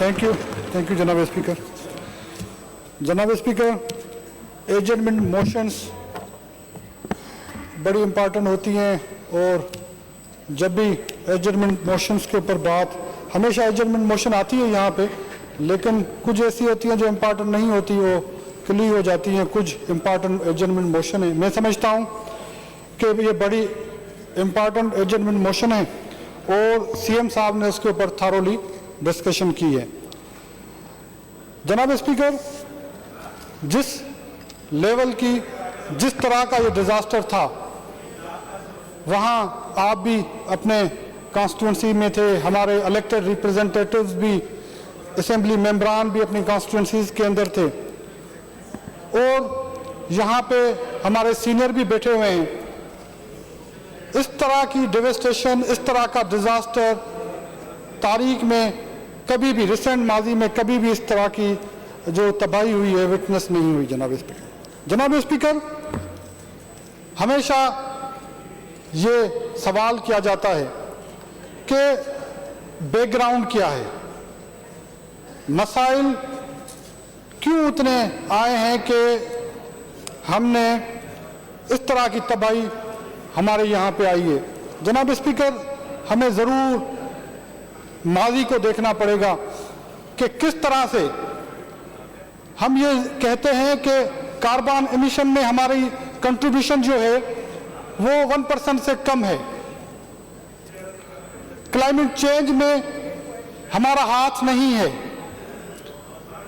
Thank you जनाब speaker. जनाब speaker, adjournment motions बड़ी इम्पॉर्टेंट होती हैं और जब भी एडजमेंट मोशंस के ऊपर बात, हमेशा एडजमेंट मोशन आती है यहाँ पे, लेकिन कुछ ऐसी होती हैं जो इम्पॉर्टेंट नहीं होती, वो क्लियर हो जाती हैं। कुछ इम्पॉर्टेंट एडजमेंट मोशन है, मैं समझता हूँ कि ये बड़ी इम्पॉर्टेंट एडजमेंट मोशन है और सीएम साहब ने उसके ऊपर थारोली डिस्कशन की है। जनाब स्पीकर, जिस लेवल की, जिस तरह का ये डिज़ास्टर था, वहाँ आप भी अपने कॉन्स्टिट्यूंसी में थे, हमारे इलेक्टेड रिप्रेजेंटेटिव्स भी, असेंबली मेंबरान भी अपनी कॉन्स्टिट्यूंसीज के अंदर थे और यहाँ पे हमारे सीनियर भी बैठे हुए हैं। इस तरह की डेवेस्टेशन, इस तरह का डिज़ास्टर तारीख में कभी भी, रिसेंट माजी में कभी भी इस तरह की जो तबाही हुई है विटनेस नहीं हुई। जनाब स्पीकर, जनाब स्पीकर, हमेशा ये सवाल किया जाता है कि बैकग्राउंड क्या है, मसाइल क्यों उतने आए हैं कि हमने इस तरह की तबाही हमारे यहाँ पे आई है। जनाब स्पीकर, हमें ज़रूर माजी को देखना पड़ेगा कि किस तरह से हम ये कहते हैं कि कार्बन एमिशन में हमारी कंट्रीब्यूशन जो है वो 1% से कम है, क्लाइमेट चेंज में हमारा हाथ नहीं है।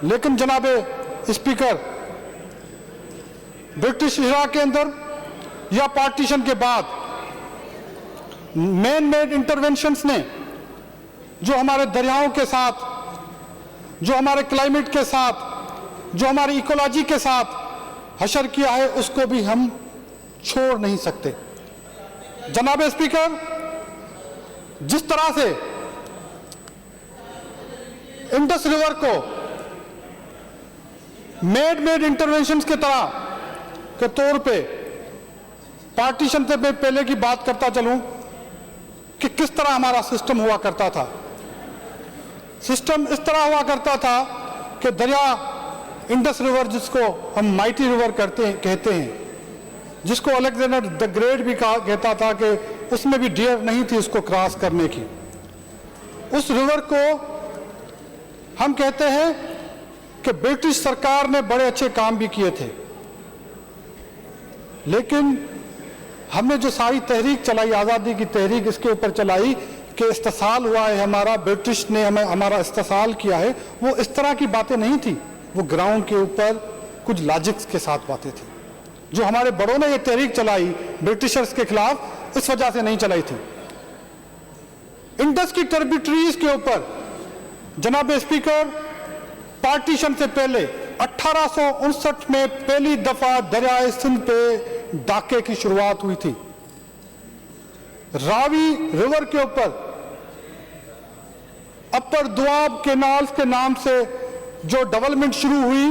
लेकिन जनाब स्पीकर, ब्रिटिश इरा के अंदर या पार्टीशन के बाद मैन मेड इंटरवेंशंस ने जो हमारे दरियाओं के साथ, जो हमारे क्लाइमेट के साथ, जो हमारी इकोलॉजी के साथ हशर किया है, उसको भी हम छोड़ नहीं सकते। जनाब स्पीकर, जिस तरह से इंडस रिवर को मेड इंटरवेंशंस के तरह के तौर पे, पार्टीशन से मैं पहले की बात करता चलूं कि किस तरह हमारा सिस्टम हुआ करता था। सिस्टम इस तरह हुआ करता था कि दरिया इंडस रिवर, जिसको हम माइटी रिवर कहते हैं, जिसको अलेक्जेंडर द ग्रेट भी कहता था कि उसमें भी डियर नहीं थी उसको क्रॉस करने की। उस रिवर को हम कहते हैं कि ब्रिटिश सरकार ने बड़े अच्छे काम भी किए थे, लेकिन हमने जो सारी तहरीक चलाई, आज़ादी की तहरीक इसके ऊपर चलाई कि इस्तेसाल हुआ है हमारा, ब्रिटिश ने हमें हमारा इस्तेसाल किया है, वो इस तरह की बातें नहीं थी। वो ग्राउंड के ऊपर कुछ लॉजिक्स के साथ बातें थी। जो हमारे बड़ों ने ये तहरीक चलाई ब्रिटिशर्स के खिलाफ, इस वजह से नहीं चलाई थी। इंडस की ट्रिब्यूटरीज के ऊपर जनाब स्पीकर, पार्टीशन से पहले 1859 में पहली दफा दरियाए सिंध पे डाके की शुरुआत हुई थी। रावी रिवर के ऊपर अपर दुआब कैनाल्स के नाम से जो डेवलपमेंट शुरू हुई,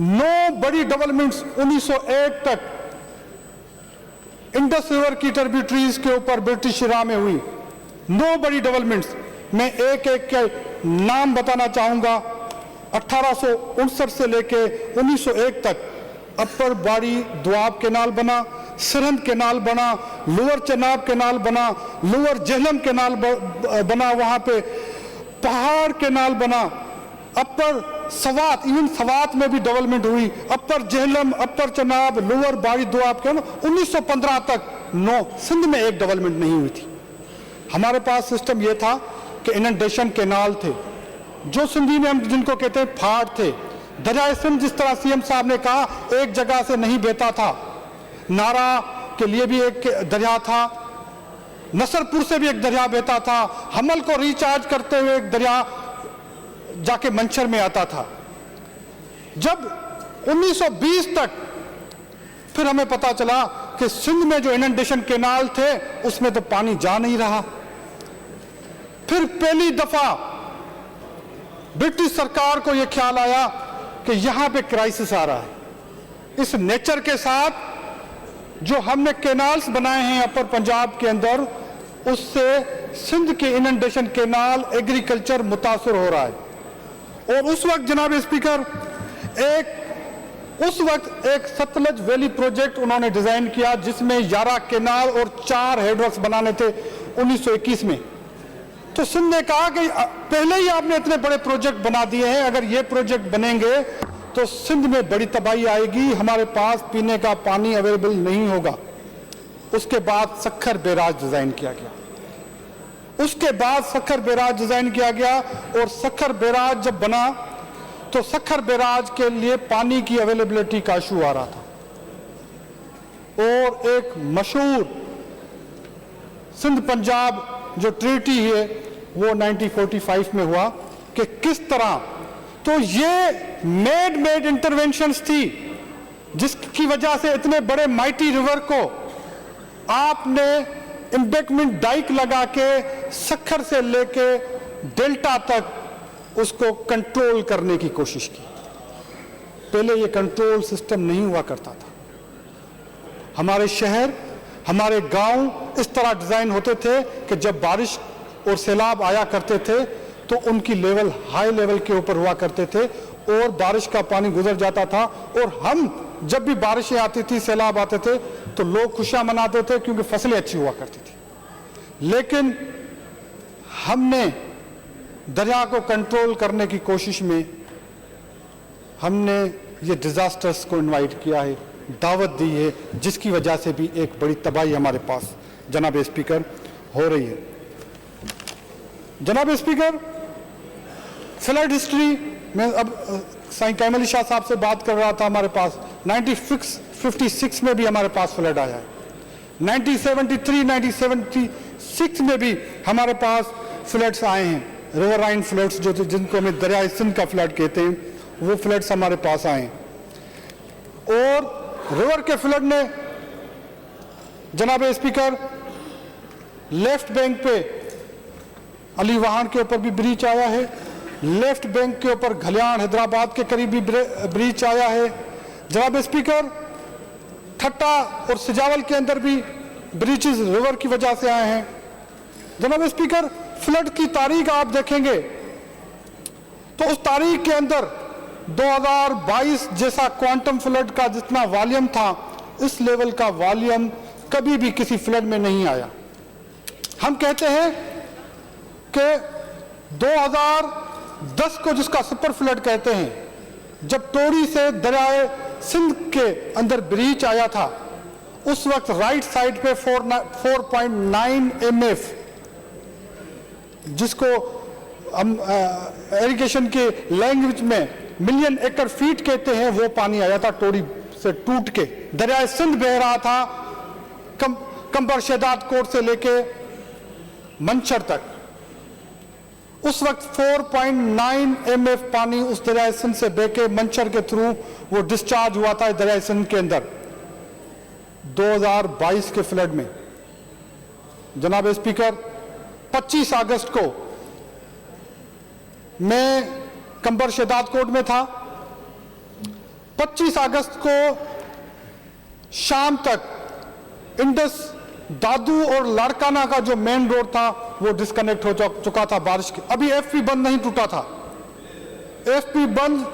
9 बड़ी डेवलपमेंट्स 1901 तक इंडस रिवर की ट्रिब्यूटरीज के ऊपर ब्रिटिश इरा में हुई। 9 बड़ी डेवलपमेंट्स, मैं एक एक के नाम बताना चाहूंगा। 1859 से लेके 1901 तक अपर बाड़ी दुआब कैनाल बना, सिरहंद कैनाल बना, लोअर चनाब कैनाल बना, लोअर जेहलम कैनाल बना, वहां पे पहाड़ कैनाल बना, अपर सवात, इवन सवात में भी डेवलपमेंट हुई, अपर जेहलम, अपर चनाब, लोअर बाड़ी दुआब कैनाल। 1915 तक 9 सिंध में एक डेवलपमेंट नहीं हुई थी। हमारे पास सिस्टम यह था कि इनंडेशन कैनाल थे, जो सिंधी में हम जिनको कहते हैं फाड़ थे। दरिया सिंध, जिस तरह सीएम साहब ने कहा, एक जगह से नहीं बहता था। नारा के लिए भी एक दरिया था, नसरपुर से भी एक दरिया बहता था, हमल को रिचार्ज करते हुए एक दरिया जाके मंचर में आता था। जब 1920 तक फिर हमें पता चला कि सिंध में जो इनंडेशन कैनाल थे उसमें तो पानी जा नहीं रहा। फिर पहली दफा ब्रिटिश सरकार को यह ख्याल आया कि यहां पे क्राइसिस आ रहा है। इस नेचर के साथ जो हमने कैनाल्स बनाए हैं अपर पंजाब के अंदर, उससे सिंध के इनंडेशन केनाल एग्रीकल्चर मुतासर हो रहा है। और उस वक्त जनाब स्पीकर उस वक्त एक सतलज वैली प्रोजेक्ट उन्होंने डिजाइन किया जिसमें 11 केनाल और 4 हेडवर्क्स बनाने थे 1921 में। तो सिंध ने कहा कि पहले ही आपने इतने बड़े प्रोजेक्ट बना दिए हैं, अगर ये प्रोजेक्ट बनेंगे तो सिंध में बड़ी तबाही आएगी, हमारे पास पीने का पानी अवेलेबल नहीं होगा। उसके बाद सखर बैराज डिजाइन किया गया। और सखर बैराज जब बना तो सखर बैराज के लिए पानी की अवेलेबिलिटी का इशू आ रहा था। और एक मशहूर सिंध पंजाब जो ट्रीटी है वो 1945 में हुआ कि किस तरह, तो ये मेड इंटरवेंशंस थी जिसकी वजह से इतने बड़े माइटी रिवर को आपने एम्बैंकमेंट डाइक लगा के सखर से लेके डेल्टा तक उसको कंट्रोल करने की कोशिश की। पहले ये कंट्रोल सिस्टम नहीं हुआ करता था। हमारे शहर, हमारे गांव इस तरह डिजाइन होते थे कि जब बारिश और सैलाब आया करते थे तो उनकी लेवल हाई लेवल के ऊपर हुआ करते थे और बारिश का पानी गुजर जाता था। और हम जब भी बारिशें आती थी, सैलाब आते थे तो लोग खुशियां मनाते थे क्योंकि फसलें अच्छी हुआ करती थी। लेकिन हमने दरिया को कंट्रोल करने की कोशिश में हमने ये डिजास्टर्स को इनवाइट किया है, दावत दी है, जिसकी वजह से भी एक बड़ी तबाही हमारे पास जनाब स्पीकर हो रही है। जनाब स्पीकर, फ्लड हिस्ट्री में अब साईं कैम अली शाह साहब से बात कर रहा था। हमारे पास 1956 में भी हमारे पास फ्लड आया है, 1973, 1976 में भी हमारे पास फ्लड्स आए हैं, रिवराइन फ्लड्स जो जिनको हमें दरियाई सिंध का फ्लड कहते हैं, वो फ्लड्स हमारे पास आए हैं। और रिवर के फ्लड ने जनाब स्पीकर लेफ्ट बैंक पे अली वाहन के ऊपर भी ब्रीच आया है, लेफ्ट बैंक के ऊपर घलियाण हैदराबाद के करीब भी ब्रीच आया है। जनाब स्पीकर, ठट्टा और सिजावल के अंदर भी ब्रीचेस रिवर की वजह से आए हैं। जनाब स्पीकर, फ्लड की तारीख आप देखेंगे तो उस तारीख के अंदर 2022 जैसा क्वांटम फ्लड का जितना वॉल्यूम था, इस लेवल का वॉल्यूम कभी भी किसी फ्लड में नहीं आया। हम कहते हैं कि 2010 को जिसका सुपर फ्लड कहते हैं, जब टोरी से दरियाए सिंध के अंदर ब्रीच आया था, उस वक्त राइट साइड पे 4.9 MF, जिसको हम इरिगेशन के लैंग्वेज में मिलियन एकड़ फीट कहते हैं, वो पानी आया था टोरी से टूट के। दरियाए सिंध बह रहा था कंबर शहदाद कोट से लेके मंचर तक। उस वक्त 4.9 MF पानी उस दरियाए सिंध से बह के मंचर के थ्रू वो डिस्चार्ज हुआ था दरियाए सिंध के अंदर 2022 के फ्लड में। जनाब स्पीकर, 25 अगस्त को मैं कंबर शहदाद कोट में था। 25 अगस्त को शाम तक इंडस दादू और लाड़काना का जो मेन रोड था वो डिस्कनेक्ट हो चुका था बारिश के। अभी FP बंद नहीं टूटा था। FP बंद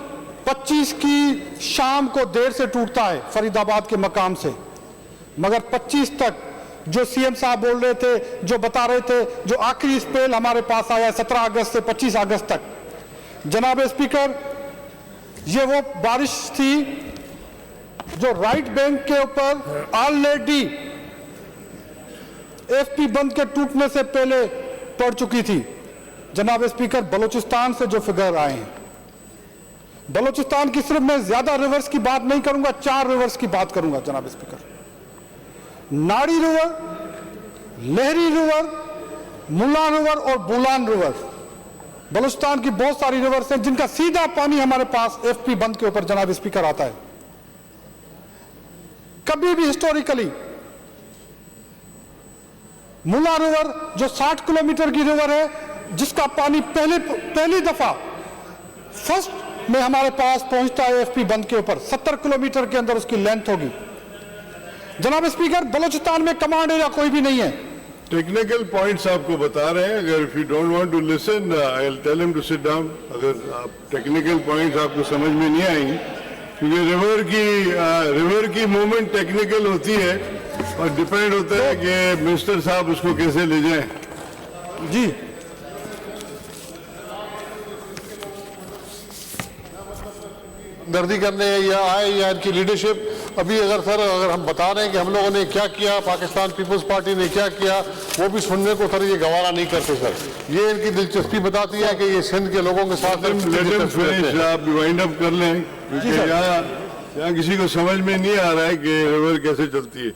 25 की शाम को देर से टूटता है फरीदाबाद के मकाम से, मगर 25 तक जो CM साहब बोल रहे थे, जो बता रहे थे, जो आखिरी स्पेल हमारे पास आया 17 अगस्त से 25 अगस्त तक। जनाब स्पीकर, ये वो बारिश थी जो राइट बैंक के ऊपर ऑलरेडी FP बंद के टूटने से पहले पड़ चुकी थी। जनाब स्पीकर, बलूचिस्तान से जो फिगर आए हैं, बलूचिस्तान की सिर्फ मैं ज्यादा रिवर्स की बात नहीं करूंगा, 4 रिवर्स की बात करूंगा जनाब स्पीकर। नाड़ी रिवर, लहरी रिवर, मुल्ला रिवर और बुलान रिवर, बलूचिस्तान की बहुत सारी रिवर्स हैं जिनका सीधा पानी हमारे पास FP बंद के ऊपर जनाब स्पीकर आता है। कभी भी हिस्टोरिकली मुल्ला रिवर जो 60 किलोमीटर की रिवर है, जिसका पानी पहली दफा फर्स्ट में हमारे पास पहुंचता है FP बंद के ऊपर, 70 किलोमीटर के अंदर उसकी लेंथ होगी। जनाब स्पीकर, बलूचिस्तान में कमांड एरिया कोई भी नहीं है। टेक्निकल पॉइंट्स आपको बता रहे हैं, अगर if you don't want to listen I will tell him to sit down. अगर आप टेक्निकल पॉइंट्स आपको समझ में नहीं आएंगी, क्योंकि रिवर की मूवमेंट टेक्निकल होती है और डिपेंड होता है कि मिनिस्टर साहब उसको कैसे ले जाएं। जी दर्दी करने या आए या इनकी लीडरशिप अभी अगर हम बता रहे हैं कि हम लोगों ने क्या किया, पाकिस्तान पीपल्स पार्टी ने क्या किया, वो भी सुनने को सर ये गवारा नहीं करते सर। ये इनकी दिलचस्पी बताती है कि ये सिंध के लोगों के साथ आप वाइंड अप कर लें, क्योंकि यहाँ किसी को समझ में नहीं आ रहा है कि रिवर कैसे चलती है।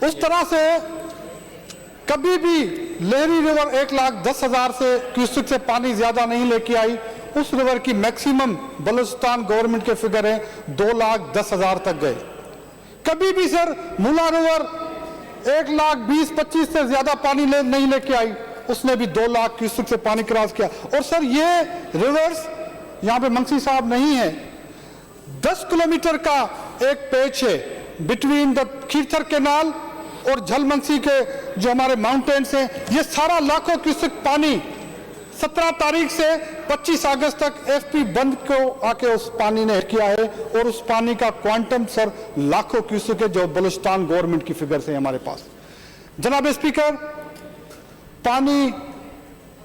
उस तरह से कभी भी लहरी रिवर 1,10,000 से क्यूसेक से पानी ज्यादा नहीं लेके आई। उस रिवर की मैक्सिमम बलूचिस्तान गवर्नमेंट के फिगर है 2,10,000 तक गए। कभी भी सर मुला रिवर 1,20,25 से ज्यादा पानी नहीं लेके आई, उसने भी 2 लाख क्यूसेक से पानी क्रॉस किया। और सर ये रिवर्स यहाँ पे मंसी साहब नहीं है, 10 किलोमीटर का एक पैच है बिटवीन द खीरथर कैनाल और झलमंसी के जो हमारे माउंटेन्स हैं। ये सारा लाखों क्यूसेक पानी 17 तारीख से 25 अगस्त तक एफपी बंद को आके उस पानी ने किया है, और उस पानी का क्वांटम सर लाखों क्यूसेक है, जो बलूचिस्तान गवर्नमेंट की फिगर से हमारे पास। जनाब स्पीकर, पानी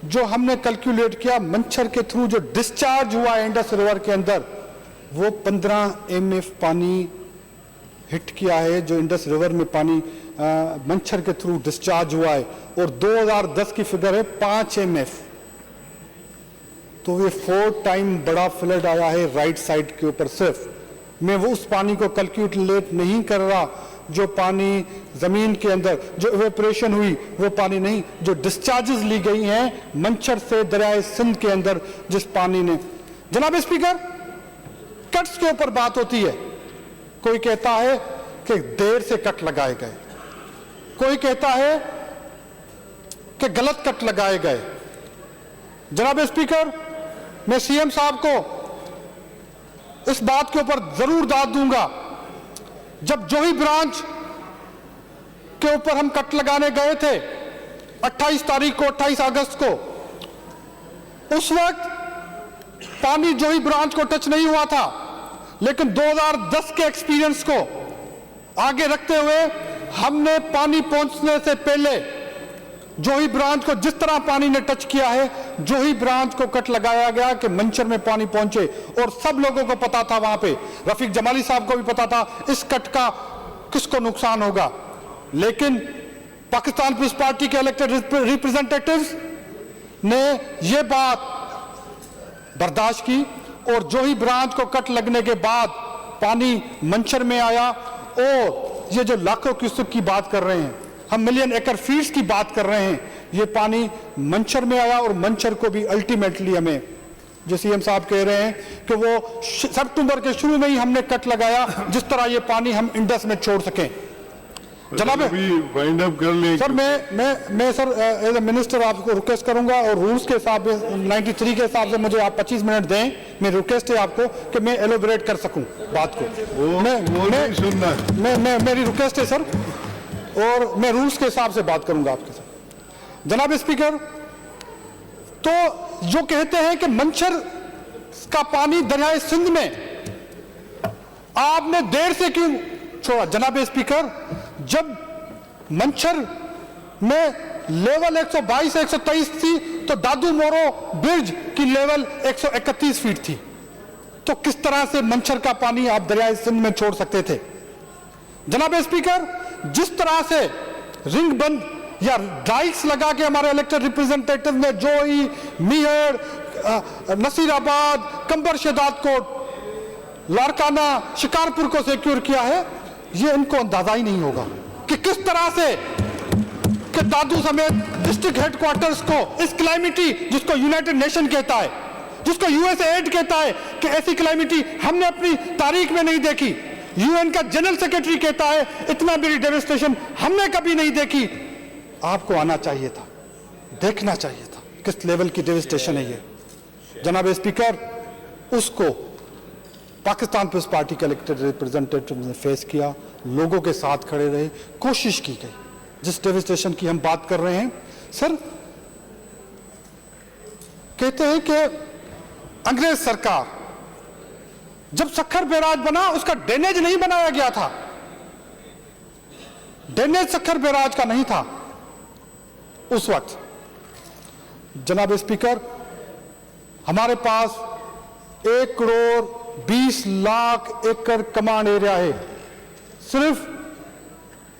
जो हमने कैलकुलेट किया मंछर के थ्रू जो डिस्चार्ज हुआ है इंडस रिवर के अंदर, वो 15 MF पानी हिट किया है, जो इंडस रिवर में पानी मंछर के थ्रू डिस्चार्ज हुआ है। और 2010 की फिगर है 5 MF। तो ये 4 टाइम बड़ा फ्लड आया है राइट साइड के ऊपर। सिर्फ मैं वो उस पानी को कैलकुलेट नहीं कर रहा जो पानी जमीन के अंदर जो इवेपोरेशन हुई, वो पानी नहीं, जो डिस्चार्जेस ली गई हैं मंछर से दरियाए सिंध के अंदर जिस पानी ने। जनाब स्पीकर, कट्स के ऊपर बात होती है। कोई कहता है कि देर से कट लगाए गए, कोई कहता है कि गलत कट लगाए गए। जनाब स्पीकर, मैं सीएम साहब को इस बात के ऊपर जरूर दाद दूंगा, जब जोही ब्रांच के ऊपर हम कट लगाने गए थे 28 तारीख को, 28 अगस्त को, उस वक्त पानी जोही ब्रांच को टच नहीं हुआ था, लेकिन 2010 के एक्सपीरियंस को आगे रखते हुए हमने पानी पहुंचने से पहले जोही ब्रांच को जिस तरह पानी ने टच किया है, जोही ब्रांच को कट लगाया गया कि मंचर में पानी पहुंचे। और सब लोगों को पता था, वहां पे रफीक जमाली साहब को भी पता था इस कट का किसको नुकसान होगा। लेकिन पाकिस्तान पीपल्स पार्टी के इलेक्टेड रिप्रेजेंटेटिव्स ने यह बात बर्दाश्त की, और जोही ब्रांच को कट लगने के बाद पानी मंचर में आया। और ये जो लाखों क्यूसेक की बात कर रहे हैं, हम मिलियन एकड़ फीट्स की बात कर रहे हैं, ये पानी मंचर में आया। और मंचर को भी अल्टीमेटली हमें, जो सीएम साहब कह रहे हैं कि वो सितंबर के शुरू में ही हमने कट लगाया, जिस तरह ये पानी हम इंडस में छोड़ सकें। जनाब वाइंड अप कर ले सर, मैं सर एज ए मिनिस्टर आपको रिक्वेस्ट करूंगा, और रूल्स के हिसाब से 93 के हिसाब से मुझे आप 25 मिनट दें। मैं रिक्वेस्ट है आपको कि मैं एलोबरेट कर सकूं बात को। मेरी रिक्वेस्ट है सर, और मैं रूल्स के हिसाब से बात करूंगा आपके साथ। जनाब स्पीकर, तो जो कहते हैं कि मंछर का पानी दरियाए सिंध में आपने देर से क्यों छोड़ा? जनाब स्पीकर, जब मंछर में लेवल 122 123 थी, तो दादू मोरो ब्रिज की लेवल 131 फीट थी। तो किस तरह से मंछर का पानी आप दरियाए सिंध में छोड़ सकते थे? जनाब स्पीकर, जिस तरह से रिंग बंद या डाइक्स लगा के हमारे इलेक्टेड रिप्रेजेंटेटिव ने जोई, मीहर, नसीराबाद, कंबर शहदादकोट, लारकाना, शिकारपुर को सिक्योर किया है, ये इनको अंदाजा ही नहीं होगा कि किस तरह से कि दादू समेत डिस्ट्रिक्ट हेडक्वार्टर्स को इस क्लाइमिटी, जिसको यूनाइटेड नेशन कहता है, जिसको यूएसएड कहता है, कि ऐसी क्लाइमिटी हमने अपनी तारीख में नहीं देखी। यूएन का जनरल सेक्रेटरी कहता है इतना बड़ी डेविस्टेशन हमने कभी नहीं देखी। आपको आना चाहिए था, देखना चाहिए था किस लेवल की डेविस्टेशन है ये। जनाब स्पीकर, उसको पाकिस्तान पीपल्स पार्टी के इलेक्टेड रिप्रेजेंटेटिव ने फेस किया, लोगों के साथ खड़े रहे, कोशिश की गई। जिस डेविस्टेशन की हम बात कर रहे हैं सर, कहते हैं कि अंग्रेज सरकार जब सक्खर बैराज बना उसका ड्रेनेज नहीं बनाया गया था, ड्रेनेज सक्खर बैराज का नहीं था उस वक्त। जनाब स्पीकर, हमारे पास 1,20,00,000 एकड़ कमांड एरिया है, सिर्फ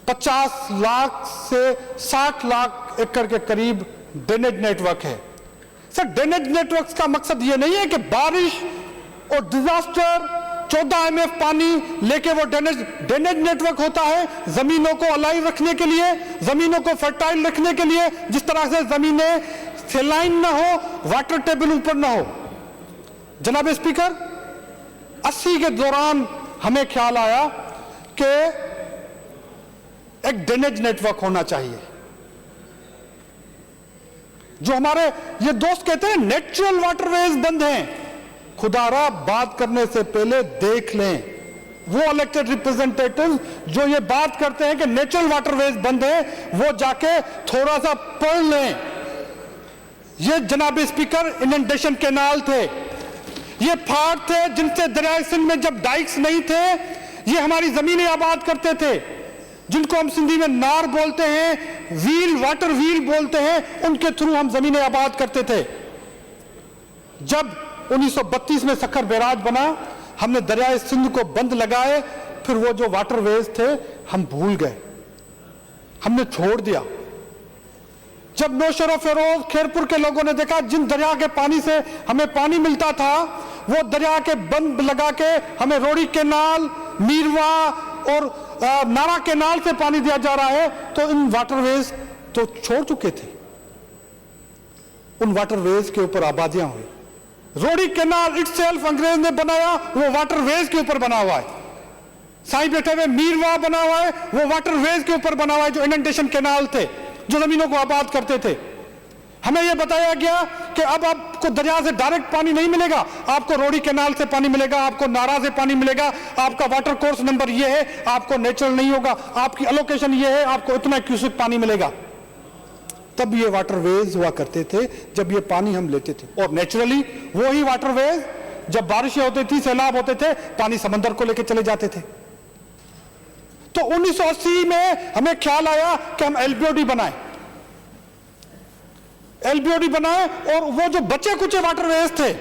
50 लाख से 60 लाख एकड़ के करीब ड्रेनेज नेटवर्क है। सर, ड्रेनेज नेटवर्क का मकसद यह नहीं है कि बारिश और डिजास्टर 14 MF पानी लेके वो ड्रेनेज नेटवर्क होता है जमीनों को अलाइव रखने के लिए, जमीनों को फर्टाइल रखने के लिए, जिस तरह से जमीनें सेलाइन ना हो, वाटर टेबल ऊपर ना हो। जनाब स्पीकर, 80 के दौरान हमें ख्याल आया कि एक ड्रेनेज नेटवर्क होना चाहिए। जो हमारे ये दोस्त कहते हैं नेचुरल वाटरवेज बंद हैं, खुदारा बात करने से पहले देख लें, वो इलेक्टेड रिप्रेजेंटेटिव जो ये बात करते हैं कि नेचुरल वाटरवेज बंद है, वो जाके थोड़ा सा पढ़ लें। ये जनाब स्पीकर इनंडेशन कैनाल थे, ये फाड़ थे जिनसे दरियाई सिंध में जब डाइक्स नहीं थे ये हमारी जमीनें आबाद करते थे, जिनको हम सिंधी में नार बोलते हैं, व्हील, वाटर व्हील बोलते हैं, उनके थ्रू हम जमीनें आबाद करते थे। जब 1932 में सक्खर बैराज बना, हमने दरियाए सिंध को बंद लगाए, फिर वो जो वाटरवेज थे हम भूल गए, हमने छोड़ दिया। जब नौशर और फिरोज खेरपुर के लोगों ने देखा जिन दरिया के पानी से हमें पानी मिलता था वो दरिया के बंद लगा के हमें रोड़ी कैनाल, मीरवा और नारा कैनाल से पानी दिया जा रहा है, तो इन वाटरवेज तो छोड़ चुके थे, उन वाटरवेज के ऊपर आबादियां हुई। रोड़ी कैनाल इटसेल्फ अंग्रेज ने बनाया, वो वाटरवेज के ऊपर बना हुआ है। साईं बैठे हुए मीरवा बना हुआ है, वो वाटरवेज के ऊपर बना हुआ है, जो इनंडेशन कैनाल थे जो जमीनों को आबाद करते थे। हमें यह बताया गया कि अब आपको दरिया से डायरेक्ट पानी नहीं मिलेगा, आपको रोड़ी कैनाल से पानी मिलेगा, आपको नारा से पानी मिलेगा, आपका वाटर कोर्स नंबर यह है, आपको नेचुरल नहीं होगा, आपकी एलोकेशन यह है, आपको इतना क्यूसेक पानी मिलेगा। तब ये वाटरवेज हुआ करते थे जब ये पानी हम लेते थे, और नेचुरली वही वाटरवेज जब बारिशें होती थी, सैलाब होते थे, पानी समंदर को लेकर चले जाते थे। तो 1980 में हमें ख्याल आया कि हम एलबीओडी बनाएं, एलबीओडी बनाएं, और वो जो बचे कुचे वाटरवेज थे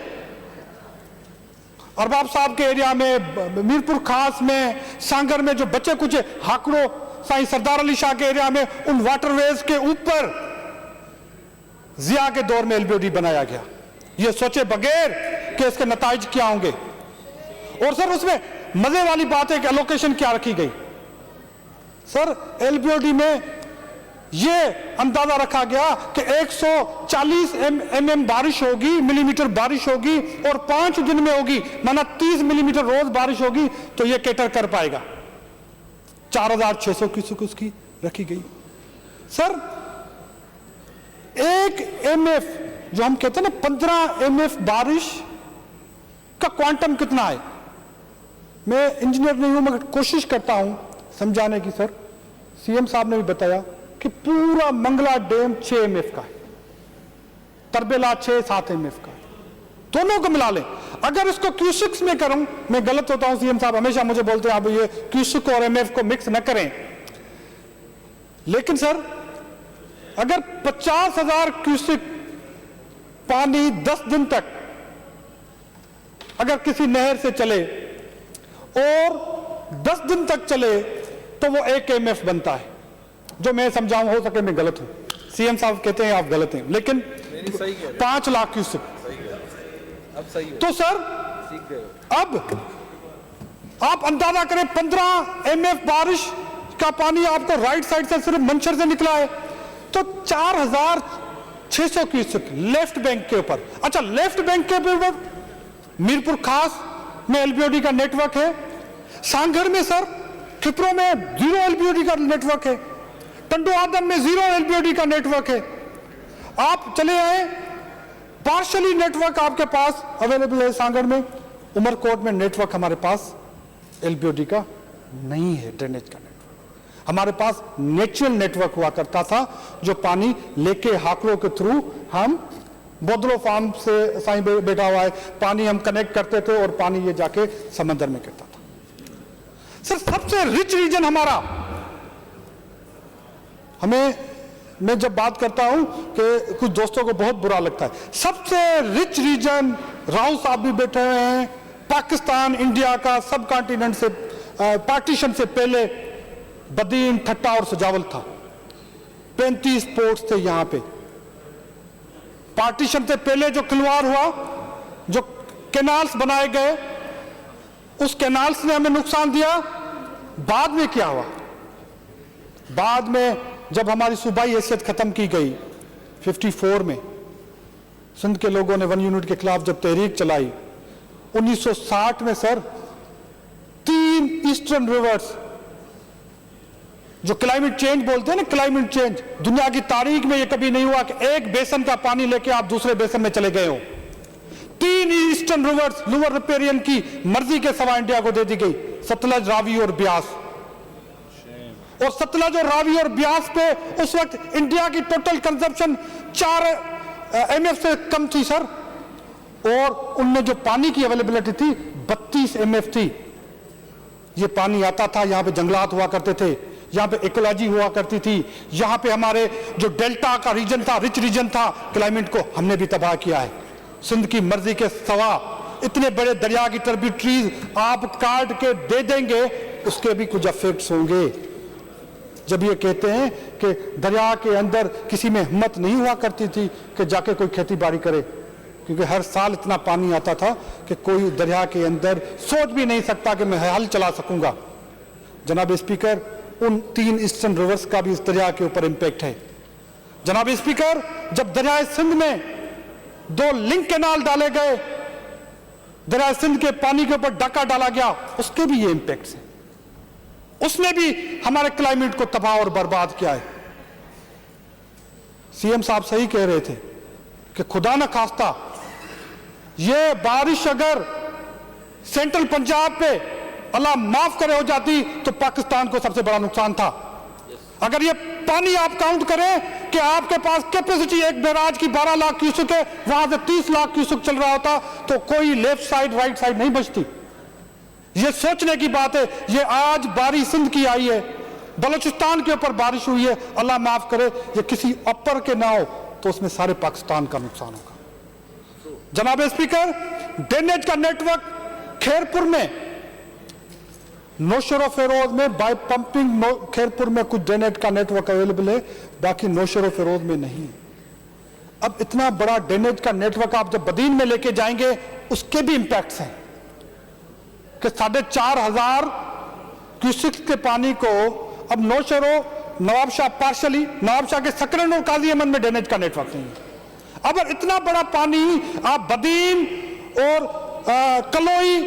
अरबाब साहब के एरिया में, मीरपुर खास में, सांगर में जो बचे कुचे, हाकड़ो साईं सरदार अली शाह के एरिया में, उन वाटरवेज के ऊपर जिया के दौर में एलबीओडी बनाया गया, ये सोचे बगैर कि इसके नताइज क्या होंगे। और सर उसमें मजे वाली बात है कि एलोकेशन क्या रखी गई। सर एलबीओडी में यह अंदाजा रखा गया कि 140 mm बारिश होगी, मिलीमीटर बारिश होगी, और 5 दिन में होगी, माना 30 मिलीमीटर रोज बारिश होगी, तो यह कैटर कर पाएगा। 4,600 क्यूसेक उसकी रखी गई। सर 1 MF जो हम कहते हैं ना 15 MF बारिश का क्वांटम कितना है? मैं इंजीनियर नहीं हूं मगर कोशिश करता हूं समझाने की। सर सीएम साहब ने भी बताया कि पूरा मंगला डैम 6 MF का है, तरबेला 6-7 MF का है, दोनों को मिला लें। अगर इसको क्यूसिक्स में करूं, मैं गलत होता हूं, सीएम साहब हमेशा मुझे बोलते हैं आप ये क्यूसिक और MF को मिक्स न करें, लेकिन सर अगर 50,000 क्यूसिक पानी 10 दिन तक अगर किसी नहर से चले और 10 दिन तक चले तो वो 1 MF बनता है। जो मैं समझाऊं, हो सके मैं गलत हूं, सीएम साहब कहते हैं आप गलत हैं, लेकिन 5 लाख क्यूसिक अब सही है। तो सर अब आप अंदाजा करें 15 MF बारिश का पानी आपको राइट साइड से सिर्फ मंशर से निकला है, तो 4,600 क्यूसेक लेफ्ट बैंक के ऊपर। अच्छा, लेफ्ट बैंक के ऊपर मीरपुर खास में एलबीओडी का नेटवर्क है, सांगड़ में सर खिपरो में 0 एलबीओडी का नेटवर्क है, टंडो आदम में 0 एलबीओडी का नेटवर्क है। आप चले आए, पार्शली नेटवर्क आपके पास अवेलेबल है सांगड़ में, उमरकोट में नेटवर्क हमारे पास एलबीओडी का नहीं है, ड्रेनेज का नेटवर्क। हमारे पास नेचुरल नेटवर्क हुआ करता था जो पानी लेके हाकरों के थ्रू हम बोदलो फार्म से साईं बैठा हुआ है, पानी हम कनेक्ट करते थे और पानी ये जाके समंदर में गिरता था। सर सबसे रिच रीजन हमारा, मैं जब बात करता हूं कि कुछ दोस्तों को बहुत बुरा लगता है, सबसे रिच रीजन राव साहब भी बैठे हुए हैं, पाकिस्तान इंडिया का सब कॉन्टिनेंट से पार्टीशन से पहले बदीन, ठट्टा और सजावल था। 35 पोर्ट्स थे यहां पे। पार्टीशन से पहले जो खिलवाड़ हुआ, जो कैनाल्स बनाए गए, उस कैनाल्स ने हमें नुकसान दिया। बाद में क्या हुआ? बाद में जब हमारी सूबाई हैसियत खत्म की गई 54 में, सिंध के लोगों ने 1 यूनिट के खिलाफ जब तहरीक चलाई 1960 में, सर 3 ईस्टर्न रिवर्स, जो क्लाइमेट चेंज बोलते हैं ना, क्लाइमेट चेंज, दुनिया की तारीख में यह कभी नहीं हुआ कि एक बेसन का पानी लेके आप दूसरे बेसन में चले गए हो। 3 ईस्टर्न रिवर्स लोअर रिपेरियन की मर्जी के सवा इंडिया को दे दी गई, सतलज, रावी और ब्यास। और सतलज और रावी और ब्यास पे उस वक्त इंडिया की टोटल कंजप्शन 4 MF से कम थी सर, और उनमें जो पानी की अवेलेबिलिटी थी 32 MF थी। ये पानी आता था, यहां पे जंगलात हुआ करते थे, यहां पे इकोलॉजी हुआ करती थी, यहां पे हमारे जो डेल्टा का रीजन था, रिच रीजन था, क्लाइमेट को हमने भी तबाह किया है। सिंध की मर्जी के सवा इतने बड़े दरिया की ट्रिब्यूटरीज आप काट के दे देंगे, उसके भी कुछ इफेक्ट्स होंगे। जब ये कहते हैं कि दरिया के अंदर किसी में हिम्मत नहीं हुआ करती थी कि जाके कोई खेती बाड़ी करे, क्योंकि हर साल इतना पानी आता था कि कोई दरिया के अंदर सोच भी नहीं सकता कि मैं हल चला सकूंगा। जनाब स्पीकर, उन 3 ईस्टर्न रिवर्स का भी इस दरिया के ऊपर इंपैक्ट है। जनाब स्पीकर, जब दरिया सिंध में 2 लिंक कैनाल डाले गए, दरिया सिंध के पानी के ऊपर डाका डाला गया, उसके भी ये इंपैक्ट है। उसने भी हमारे क्लाइमेट को तबाह और बर्बाद किया है। सीएम साहब सही कह रहे थे कि खुदा न खास्ता ये बारिश अगर सेंट्रल पंजाब पे अल्लाह माफ करे हो जाती तो पाकिस्तान को सबसे बड़ा नुकसान था। अगर ये पानी आप काउंट करें कि आपके पास कैपेसिटी एक बैराज की 12 लाख क्यूसेक है, वहां से 30 लाख क्यूसेक चल रहा होता तो कोई लेफ्ट साइड राइट साइड नहीं बचती। ये सोचने की बात है। ये आज बारिश सिंध की आई है, बलूचिस्तान के ऊपर बारिश हुई है, अल्लाह माफ करे ये किसी अपर के ना हो तो उसमें सारे पाकिस्तान का नुकसान होगा। जनाब स्पीकर, ड्रेनेज का नेटवर्क खैरपुर में, नौशेरो फेरोज में बाय पंपिंग खैरपुर में कुछ ड्रेनेज का नेटवर्क अवेलेबल है, बाकी नौशेरो फेरोज में नहीं। अब इतना बड़ा ड्रेनेज का नेटवर्क आप जब बदीन में लेके जाएंगे उसके भी इंपैक्ट्स हैं कि 4,500 क्यूसेक के पानी को अब नौशेरो, नवाबशाह पार्शली, नवाबशाह के सकरन और काजी अहमद में ड्रेनेज का नेटवर्क नहीं है। अब इतना बड़ा पानी आप बदीन और कलोई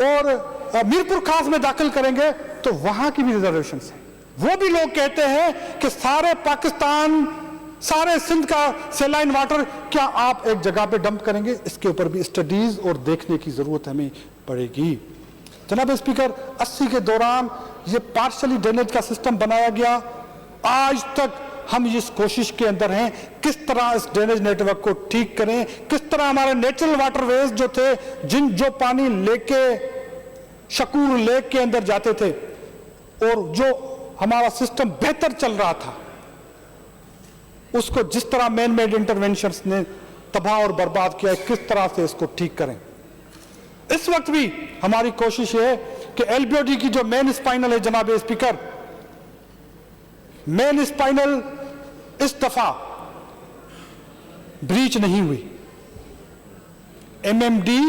और मीरपुर खास में दाखिल करेंगे तो वहां की भी रिजर्वेशन है। वो भी लोग कहते हैं कि सारे पाकिस्तान, सारे सिंध का सेलाइन वाटर क्या आप एक जगह पे डंप करेंगे? इसके ऊपर भी स्टडीज और देखने की जरूरत हमें पड़ेगी। जनाब स्पीकर, 80 के दौरान ये पार्शली ड्रेनेज का सिस्टम बनाया गया। आज तक हम इस कोशिश के अंदर हैं किस तरह इस ड्रेनेज नेटवर्क को ठीक करें, किस तरह हमारे नेचुरल वाटरवेज जो थे, जो पानी लेके शकूर लेक के अंदर जाते थे और जो हमारा सिस्टम बेहतर चल रहा था, उसको जिस तरह मैन मेड इंटरवेंशंस ने तबाह और बर्बाद किया, किस तरह से इसको ठीक करें। इस वक्त भी हमारी कोशिश है कि एलबीओडी की जो मेन स्पाइनल है जनाब स्पीकर, मेन स्पाइनल इस दफा ब्रीच नहीं हुई। एमएमडी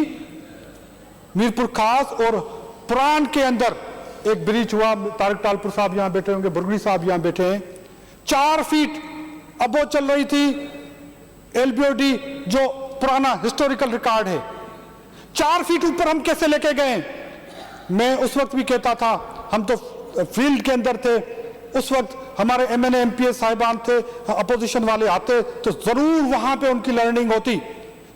मीरपुर खास और पुरान के अंदर एक ब्रीच हुआ। तारिक तालपुर साहब यहां बैठे होंगे, बुरगड़ी साहब यहां बैठे हैं। 4 फीट अब वो चल रही थी एलबीओडी, जो पुराना हिस्टोरिकल रिकॉर्ड है। 4 फीट ऊपर हम कैसे लेके गए? मैं उस वक्त भी कहता था, हम तो फील्ड के अंदर थे, उस वक्त हमारे एमएनए एमपीएस साहिबान थे, अपोजिशन वाले आते तो जरूर वहां पे उनकी लर्निंग होती।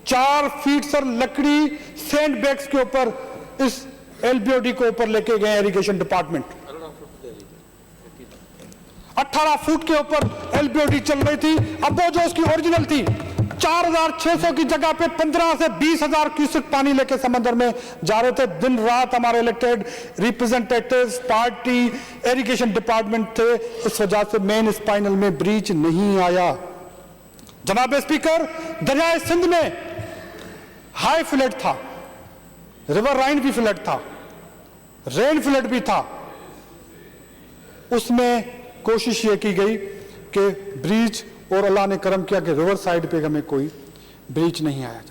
4 फीट सर लकड़ी सैंड बैग्स के ऊपर इस एलबीओडी को ऊपर लेके गए इरिगेशन डिपार्टमेंट। 18 फुट के ऊपर एलबीओडी चल रही थी। अब वो जो उसकी ओरिजिनल थी 4600 की जगह पे 15 से 20,000 क्यूसेक पानी लेके समंदर में जा रहे थे। दिन रात हमारे elected representatives, party, irrigation department थे। इस वजह से मेन स्पाइनल में ब्रीच नहीं आया। जनाब स्पीकर, दरियाए सिंध में हाई फ्लड था, रिवर राइन भी फ्लड था, रेन फ्लड भी था। उसमें कोशिश ये की गई कि ब्रीच, और अल्लाह ने करम किया कि रिवर साइड पे हमें कोई ब्रीच नहीं आया।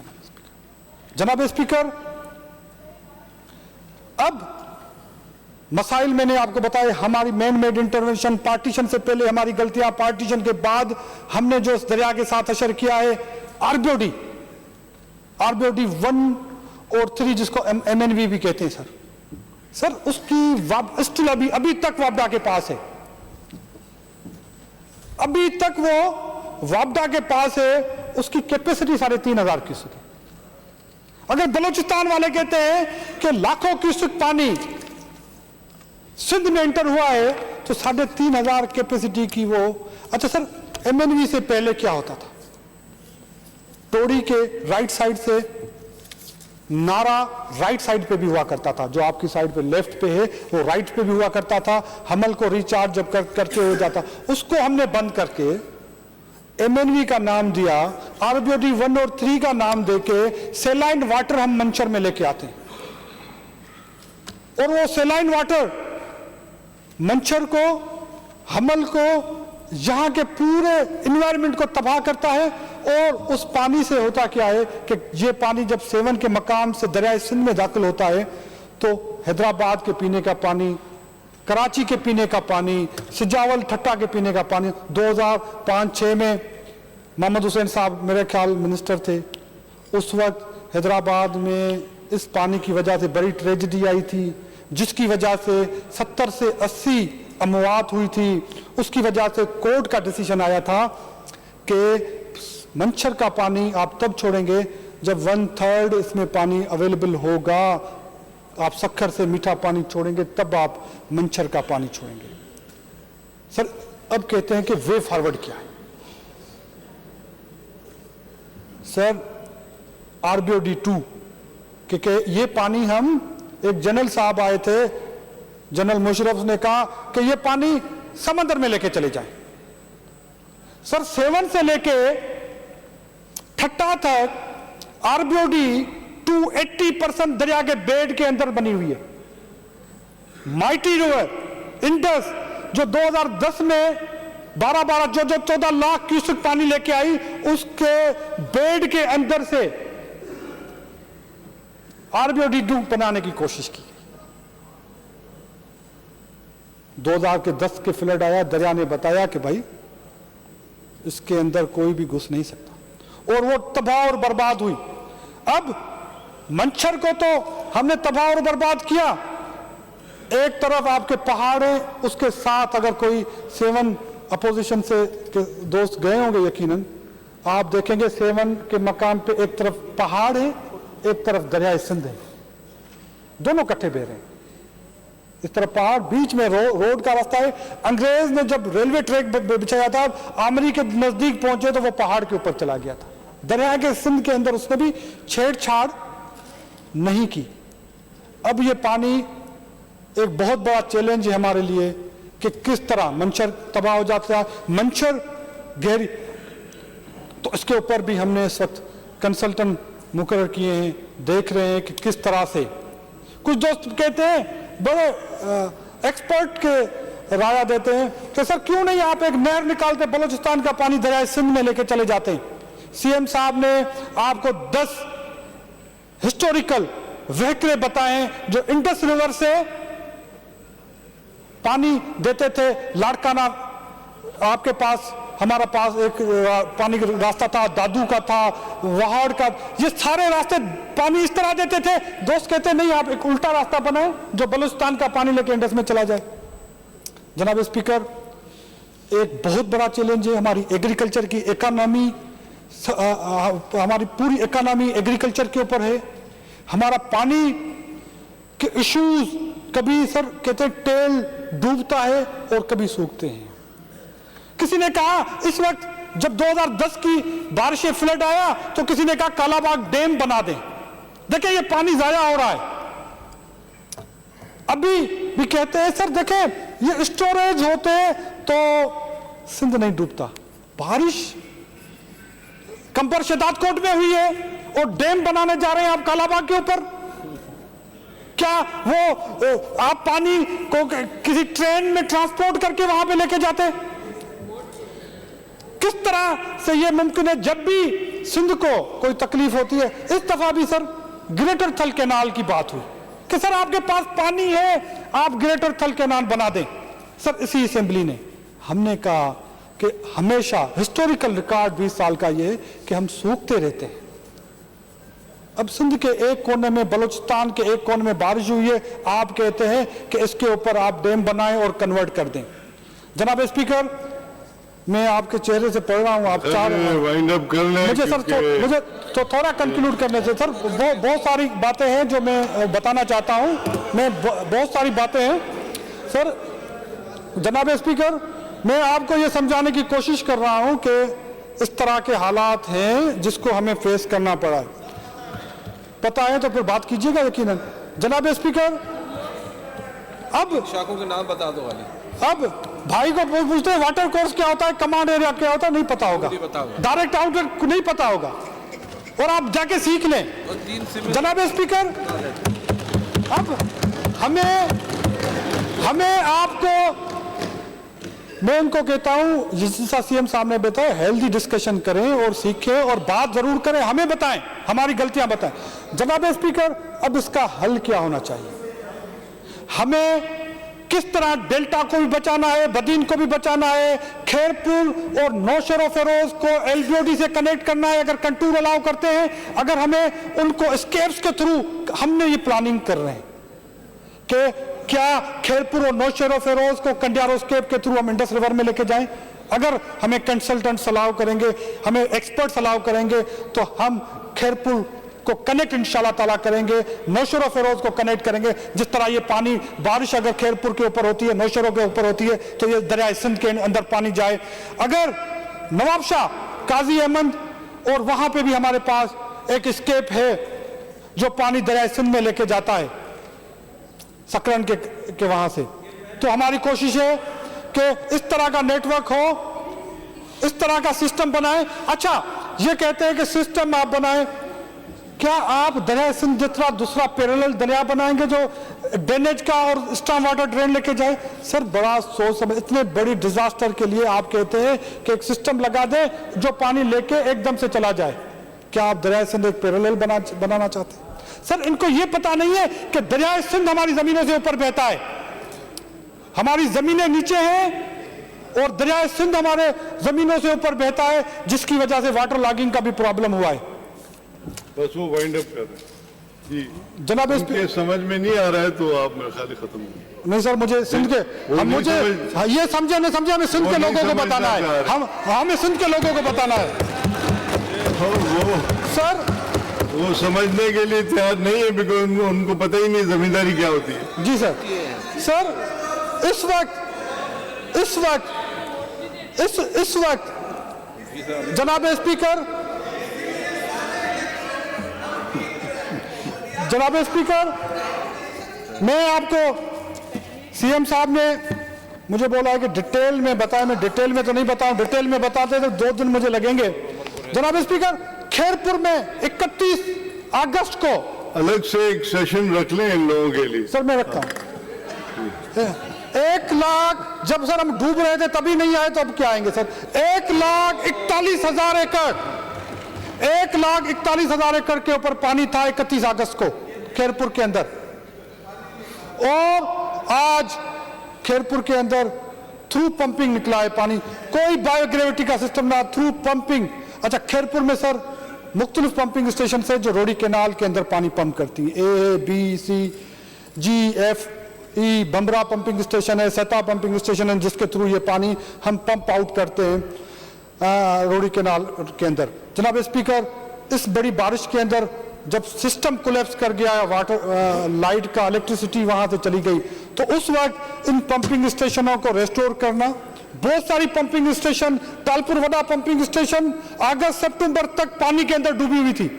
जनाब स्पीकर, अब मसाइल मैंने आपको बताए। हमारी मैन मेड इंटरवेंशन, पार्टीशन से पहले हमारी गलतियां, पार्टीशन के बाद हमने जो इस दरिया के साथ अशर किया है, आरबीओडी 1 और 3 जिसको एमएनवी भी कहते हैं सर उसकी स्टिल अभी तक वापडा के पास है, अभी तक वो वापडा के पास है। उसकी कैपेसिटी 3,500 क्यूसेक है। अगर बलूचिस्तान वाले कहते हैं कि लाखों क्यूसेक पानी सिंध में एंटर हुआ है, तो 3,500 कैपेसिटी की वो। अच्छा सर, एमएनवी से पहले क्या होता था? टोरी के राइट साइड से नारा राइट साइड पे भी हुआ करता था, जो आपकी साइड पे लेफ्ट पे है वो राइट पे भी हुआ करता था। हमल को रिचार्ज जब करके हो जाता, उसको हमने बंद करके एमएनवी का नाम दिया, आरबीओडी 1 और 3 का नाम देके सेलाइन वाटर हम मंचर में लेके आते हैं। और वो सेलाइन वाटर मंचर को, हमल को, यहां के पूरे एनवायरनमेंट को तबाह करता है। और उस पानी से होता क्या है कि ये पानी जब सेवन के मकाम से दरियाए सिंध में दाखिल होता है, तो हैदराबाद के पीने का पानी, कराची के पीने का पानी, सिजावल ठट्टा के पीने का पानी। 2005-6 में मोहम्मद हुसैन साहब मेरे ख्याल मिनिस्टर थे, उस वक्त हैदराबाद में इस पानी की वजह से बड़ी ट्रेजेडी आई थी, जिसकी वजह से 70 से 80 अमवात हुई थी। उसकी वजह से कोर्ट का डिसीजन आया था कि मंचर का पानी आप तब छोड़ेंगे जब 1/3 इसमें पानी अवेलेबल होगा। आप सक्खर से मीठा पानी छोड़ेंगे तब आप मंचर का पानी छोड़ेंगे। सर, अब कहते हैं कि वे फॉरवर्ड क्या है? सर, आरबीओडी 2 कि ये पानी, हम एक जनरल साहब आए थे, जनरल मुशर्रफ ने कहा कि ये पानी समंदर में लेके चले जाए। सर, 7 से लेके ठट्टा तक आरबीओडी 2 80% दरिया के बेड के अंदर बनी हुई है। माइटी रिवर इंडस जो 2010 में 14 लाख क्यूसेक पानी लेके आई, उसके बेड के अंदर से आरबीओडी 2 बनाने की कोशिश की। 2010 के फ्लड आया, दरिया ने बताया कि भाई इसके अंदर कोई भी घुस नहीं सकता, और वो तबाह और बर्बाद हुई। अब मंचर को तो हमने तबाह और बर्बाद किया। एक तरफ आपके पहाड़ है, उसके साथ अगर कोई 7 अपोजिशन से दोस्त गए होंगे यकीनन, आप देखेंगे 7 के मकाम पे एक तरफ पहाड़ है, एक तरफ दरियाए सिंध है, दोनों इकट्ठे बह रहे हैं। इस तरफ पहाड़, बीच में रोड का रास्ता है। अंग्रेज ने जब रेलवे ट्रैक बिछाया था, आमरी के नजदीक पहुंचे तो वो पहाड़ के ऊपर चला गया था। दरिया के सिंध के अंदर उसने भी छेड़छाड़ नहीं की। अब ये पानी एक बहुत बड़ा चैलेंज है हमारे लिए कि किस तरह मंचर तबाह हो जाता है, मंचर गहरी। तो इसके ऊपर भी हमने इस वक्त कंसल्टेंट मुकर्रर किए हैं, देख रहे हैं कि किस तरह से। कुछ दोस्त कहते हैं, बड़े एक्सपर्ट के राय देते हैं कि सर क्यों नहीं आप एक नहर निकालते, बलूचिस्तान का पानी दरिया सिंध में लेके चले जाते हैं। सीएम साहब ने आपको 10 हिस्टोरिकल व्हीकल बताए जो इंडस रिवर से पानी देते थे। लाड़काना आपके पास, हमारा पास एक पानी का रास्ता था, दादू का था, वहाड़ का, ये सारे रास्ते पानी इस तरह देते थे। दोस्त कहते नहीं आप एक उल्टा रास्ता बनाए जो बलूचिस्तान का पानी लेके इंडस में चला जाए। जनाब स्पीकर, एक बहुत बड़ा चैलेंज है हमारी एग्रीकल्चर की इकोनॉमी। हमारी पूरी इकोनॉमी एग्रीकल्चर के ऊपर है। हमारा पानी के इश्यूज, कभी सर कहते हैं टेल डूबता है और कभी सूखते हैं। किसी ने कहा इस वक्त जब 2010 की बारिशें फ्लड आया तो किसी ने कहा कालाबाग डैम बना दें। देखिए ये पानी जाया हो रहा है। अभी भी कहते हैं सर देखें ये स्टोरेज होते तो सिंध नहीं डूबता। बारिश कंपर शहदादकोट में हुई है और डैम बनाने जा रहे हैं आप कालाबाग के ऊपर। क्या वो आप पानी को किसी ट्रेन में ट्रांसपोर्ट करके वहां पे लेके जाते? किस तरह से ये मुमकिन है? जब भी सिंध को कोई तकलीफ होती है, इस दफा भी सर ग्रेटर थल कैनाल की बात हुई कि सर आपके पास पानी है आप ग्रेटर थल कैनाल बना दें। सर इसी असेंबली ने हमने कहा कि हमेशा हिस्टोरिकल रिकॉर्ड 20 साल का ये कि हम सूखते रहते हैं। अब सिंध के एक कोने में, बलूचिस्तान के एक कोने में बारिश हुई है, आप कहते हैं कि इसके ऊपर आप डैम बनाएं और कन्वर्ट कर दें। जनाब स्पीकर, मैं आपके चेहरे से पढ़ रहा हूं, आप चाह रहे हैं वाइंड अप कर लें मुझे सर मुझे तो थोड़ा कंक्लूड करने से सर बहुत सारी बातें हैं जो मैं बताना चाहता हूं। मैं बहुत सारी बातें हैं सर। जनाब स्पीकर, मैं आपको ये समझाने की कोशिश कर रहा हूं कि इस तरह के हालात हैं जिसको हमें फेस करना पड़ा है। पता है तो फिर बात कीजिएगा यकीनन। जनाब स्पीकर, अब शाखों के नाम बता दो वाली। अब भाई को पूछते हैं वाटर कोर्स क्या होता है, कमांड एरिया क्या होता है, नहीं पता होगा, डायरेक्ट आउटलेट नहीं पता होगा, और आप जाके सीख लें। जनाब स्पीकर, अब हमें आपको, मैं उनको कहता हूं जैसा सीएम साहब ने बताया, हेल्दी डिस्कशन करें और सीखें और बात जरूर करें, हमें बताएं, हमारी गलतियां बताएं। जनाब स्पीकर, अब इसका हल क्या होना चाहिए? हमें किस तरह डेल्टा को भी बचाना है, बदीन को भी बचाना है, खैरपुर और नौशेरो फेरोज को एलबीओडी से कनेक्ट करना है अगर कंटूर अलाउ करते हैं, अगर हमें उनको स्केप्स के थ्रू, हमने ये प्लानिंग कर रहे हैं कि क्या खैरपुर और नौशेरो फेरोज को कंडियारो स्केप के थ्रू हम इंडस रिवर में लेके जाएं। अगर हमें कंसल्टेंट्स अलाउ करेंगे, हमें एक्सपर्ट्स अलाउ करेंगे तो हम खैरपुर को कनेक्ट इंशाल्लाह ताला करेंगे, नौशेरो फेरोज को कनेक्ट करेंगे। जिस तरह ये पानी बारिश अगर खैरपुर के ऊपर होती है, नौशेरो के ऊपर होती है, तो ये दरिया सिंध के अंदर पानी जाए। अगर नवाबशाह, काजी अहमद और वहां पे भी हमारे पास एक स्केप है जो पानी दरिया सिंध में लेके जाता है सकरन के वहां से, तो हमारी कोशिश है कि इस तरह का नेटवर्क हो, इस तरह का सिस्टम बनाए। अच्छा, ये कहते हैं कि सिस्टम आप बनाए, क्या आप दरिया सिंध जितना दूसरा पैरेलल दरिया बनाएंगे जो ड्रेनेज का और स्टॉर्म वाटर ड्रेन लेके जाए? सर बड़ा सोच समझ, इतने बड़ी डिजास्टर के लिए आप कहते हैं कि एक सिस्टम लगा दे जो पानी लेके एकदम से चला जाए। क्या आप दरिया सिंध एक पैरेलल बनाना चाहते हैं? सर इनको ये पता नहीं है कि दरिया सिंध हमारी जमीनों से ऊपर बहता है, हमारी जमीनें नीचे हैं और दरिया सिंध हमारे जमीनों से ऊपर बहता है, जिसकी वजह से वाटर लॉगिंग का भी प्रॉब्लम हुआ है। बस वो वाइंड अप कर रहे हैं जी। जनाब इनके समझ में नहीं आ रहा है तो आप मेरे ख्याल खत्म हो। नहीं सर, मुझे सिंध के, हम मुझे ये समझे नहीं समझे, हमें सिंध के लोगों को बताना है, हमें सिंध के लोगों को बताना है। सर वो समझने के लिए तैयार नहीं है, बिकॉज उनको पता ही नहीं जमींदारी क्या होती है। जी सर। सर इस वक्त जनाब स्पीकर, मैं आपको, सीएम साहब ने मुझे बोला है कि डिटेल में बताएं, मैं डिटेल में तो नहीं बताऊं, डिटेल में बताते तो 2 दिन मुझे लगेंगे। जनाब स्पीकर, खैरपुर में 31 अगस्त को अलग से एक सेशन रख लें इन लोगों के लिए। सर मैं रखता हूं। 1 लाख, जब सर हम डूब रहे थे तभी नहीं आए तो अब क्या आएंगे सर? 1,41,000 एकड़, 1,41,000 एकड़ के ऊपर पानी था 31 अगस्त को खैरपुर के अंदर, और आज खैरपुर के अंदर थ्रू पंपिंग निकला है पानी, कोई बायोग्रेविटी का सिस्टम ना, थ्रू पंपिंग। अच्छा, खैरपुर में सर मुख्तलिफ पंपिंग स्टेशन है जो रोडी कैनाल के अंदर पानी पंप करती है, A, B, C, G, F, E, Bamra pumping station है, सता पंपिंग स्टेशन है, जिसके थ्रू ये पानी हम पंप आउट करते हैं रोडी कैनाल के अंदर। जनाब स्पीकर, इस बड़ी बारिश के अंदर जब सिस्टम कोलैप्स कर गया, वाटर लाइट का, इलेक्ट्रिसिटी वहां से चली गई, तो उस वक्त इन पंपिंग स्टेशनों को रेस्टोर करना बहुत सारी pumping station, Talpur Wada pumping station अगस्त सितंबर तक पानी के अंदर डूबी हुई थी।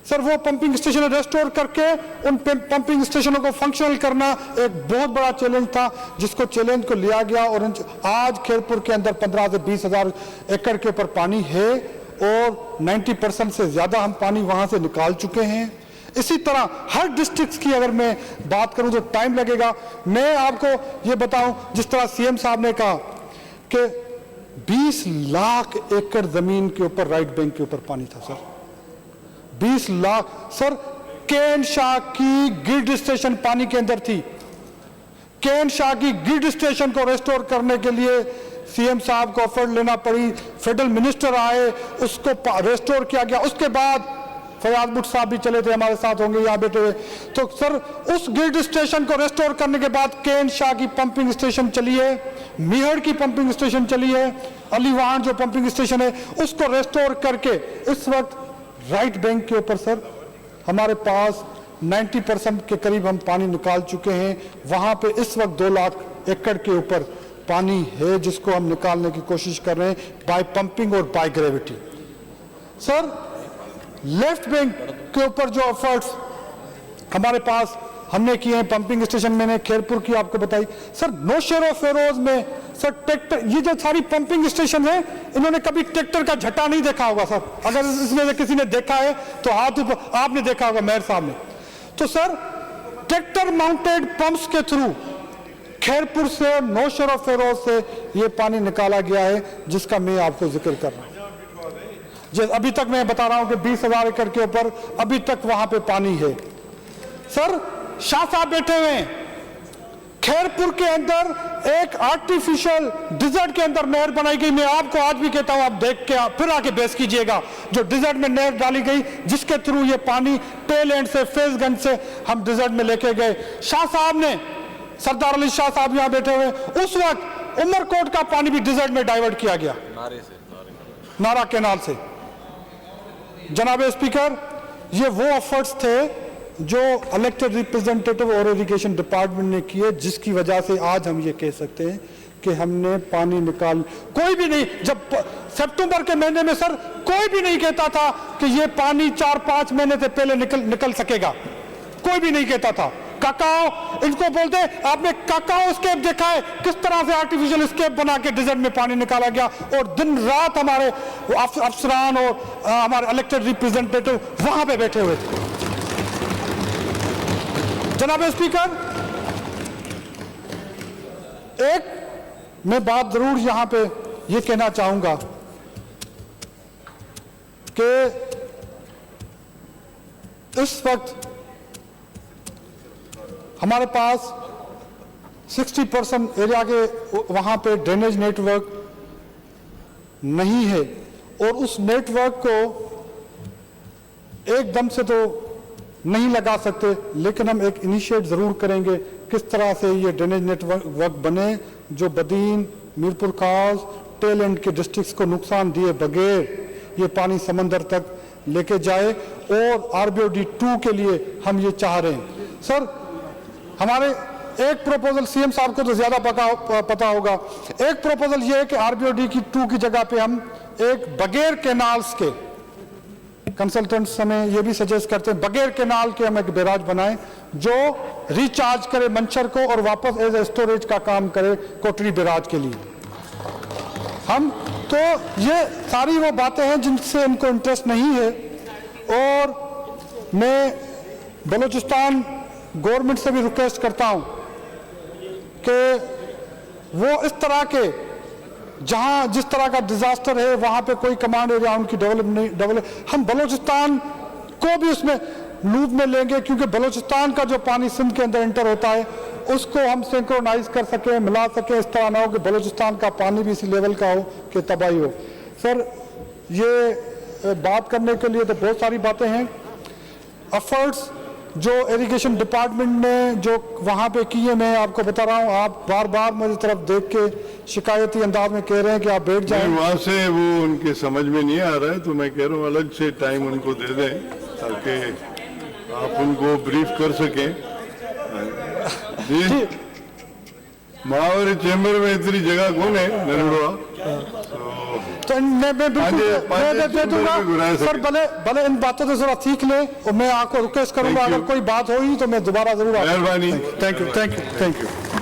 सर वो पंपिंग स्टेशन रेस्टोर करके उन पंपिंग स्टेशनों को फंक्शनल करना एक बहुत बड़ा चैलेंज था, जिसको चैलेंज को लिया गया और आज खेरपुर के अंदर 15 से 20 हजार एकड़ के ऊपर पानी है और 90% से ज्यादा हम पानी वहां से निकाल चुके हैं। इसी तरह हर डिस्ट्रिक्ट की अगर मैं बात करूं तो टाइम लगेगा। मैं आपको ये बताऊं, जिस तरह सीएम साहब ने कहा कि 20 लाख एकड़ जमीन के ऊपर राइट बैंक के ऊपर पानी था सर, 20 लाख। सर केन शाह की ग्रिड स्टेशन पानी के अंदर थी। केन शाह की ग्रिड स्टेशन को रेस्टोर करने के लिए सीएम साहब को एफर्ट लेना पड़ी, फेडरल मिनिस्टर आए, उसको रेस्टोर किया गया। उसके बाद फयाज बुट साहब भी चले थे, हमारे साथ होंगे यहाँ बैठे हुए। तो सर उस ग्रिड स्टेशन को रेस्टोर करने के बाद केन शाह की पंपिंग स्टेशन चली है, मिहड़ की पंपिंग स्टेशन चली है, अलीवान जो पंपिंग स्टेशन है उसको रेस्टोर करके इस वक्त राइट बैंक के ऊपर सर हमारे पास 90% के करीब हम पानी निकाल चुके हैं। वहां पे इस वक्त 2 लाख एकड़ के ऊपर पानी है जिसको हम निकालने की कोशिश कर रहे हैं बाय पंपिंग और by gravity. Sir left bank के ऊपर जो एफर्ट्स हमारे पास हमने किए हैं, पंपिंग स्टेशन मैंने खेरपुर की आपको बताई। सर नौशेरा फेरोज में सर ट्रैक्टर, ये जो सारी पंपिंग स्टेशन है इन्होंने कभी ट्रैक्टर का झटा नहीं देखा होगा सर। अगर इसमें से किसी ने देखा है तो हाथ ऊपर, आपने देखा होगा मेयर साहब ने। तो सर ट्रैक्टर माउंटेड पंप्स के थ्रू खेरपुर से नौशेरा फेरोज से ये पानी निकाला गया है, जिसका मैं आपको जिक्र कर रहा हूं। अभी तक मैं बता रहा हूं कि 20,000 एकड़ के ऊपर अभी तक वहां पे पानी है। सर शाह साहब बैठे हुए हैं, खेरपुर के अंदर एक आर्टिफिशियल डिजर्ट के अंदर नहर बनाई गई। मैं आपको आज भी कहता हूं, आप देख के फिर आके बहस कीजिएगा। जो डिजर्ट में नहर डाली गई जिसके थ्रू ये पानी टेल एंड से, फेसगंज से हम डिजर्ट में लेके गए। शाह साहब ने, सरदार अली शाह साहब यहां बैठे हुए, उस वक्त उमरकोट का पानी भी डिजर्ट में डाइवर्ट किया गया नारा कैनाल से। जनाब स्पीकर, ये वो एफर्ट्स थे जो इलेक्टेड रिप्रेजेंटेटिव और इरिगेशन डिपार्टमेंट ने किए, जिसकी वजह से आज हम ये कह सकते हैं कि हमने पानी निकाल। कोई भी नहीं, जब सितंबर के महीने में सर कोई भी नहीं कहता था कि ये पानी 4-5 महीने से पहले निकल सकेगा, कोई भी नहीं कहता था। काकाओ इनको बोलते, आपने काकाओ स्केप देखा है, किस तरह से आर्टिफिशियल स्केप बना के डिजर्ट में पानी निकाला गया, और दिन रात हमारे अफसरान और हमारे इलेक्टेड रिप्रेजेंटेटिव वहां पे बैठे हुए थे। जनाब स्पीकर, एक मैं बात जरूर यहां पे ये कहना चाहूंगा कि इस वक्त हमारे पास 60% एरिया के वहां पे ड्रेनेज नेटवर्क नहीं है, और उस नेटवर्क को एकदम से तो नहीं लगा सकते, लेकिन हम एक इनिशिएट जरूर करेंगे किस तरह से ये ड्रेनेज नेटवर्क बने जो बदीन, मीरपुर खास, टेल एंड के डिस्ट्रिक्ट्स को नुकसान दिए बगैर ये पानी समंदर तक लेके जाए। और आरबीओडी 2 के लिए हम ये चाह रहे हैं। सर हमारे एक प्रपोजल, सीएम साहब को तो ज्यादा पता होगा, एक प्रपोजल ये है कि आरबीओडी की 2 की जगह पे हम एक बगैर कैनाल्स के, कंसल्टेंट्स हमें ये भी सजेस्ट करते हैं बगैर कैनाल के हम एक बैराज बनाएं जो रिचार्ज करे मंचर को और वापस एज ए स्टोरेज का काम करे कोटरी बैराज के लिए। हम तो ये सारी वो बातें हैं जिनसे इनको इंटरेस्ट नहीं है, और मैं बलूचिस्तान गवर्नमेंट से भी रिक्वेस्ट करता हूं कि वो इस तरह के, जहां जिस तरह का डिजास्टर है वहां पे कोई कमांड एरिया उनकी डेवलप हम बलूचिस्तान को भी उसमें लूप में लेंगे, क्योंकि बलूचिस्तान का जो पानी सिंध के अंदर एंटर होता है उसको हम सिंक्रोनाइज कर सकें, मिला सकें। इस तरह ना हो कि बलूचिस्तान का पानी भी इसी लेवल का हो कि तबाही हो। सर ये बात करने के लिए तो बहुत सारी बातें हैं। एफर्ट्स जो इरिगेशन डिपार्टमेंट ने जो वहाँ पे किए, मैं आपको बता रहा हूँ, आप बार बार मेरी तरफ देख के शिकायती अंदाज में कह रहे हैं कि आप बैठ जाएं। वहाँ से वो उनके समझ में नहीं आ रहा है, तो मैं कह रहा हूँ अलग से टाइम उनको दे दें ताकि आप उनको ब्रीफ कर सकें। जी महावरी चेंबर में इतनी जगह कौन है नरुआ? तो मैं बिल्कुल मैं दे दूंगा सर, भले भले इन बातों से जरा सीख लें, और मैं आपको रिक्वेस्ट करूंगा Thank you. अगर कोई बात होगी तो मैं दोबारा जरूर मेहरबानी। Thank you thank you thank you.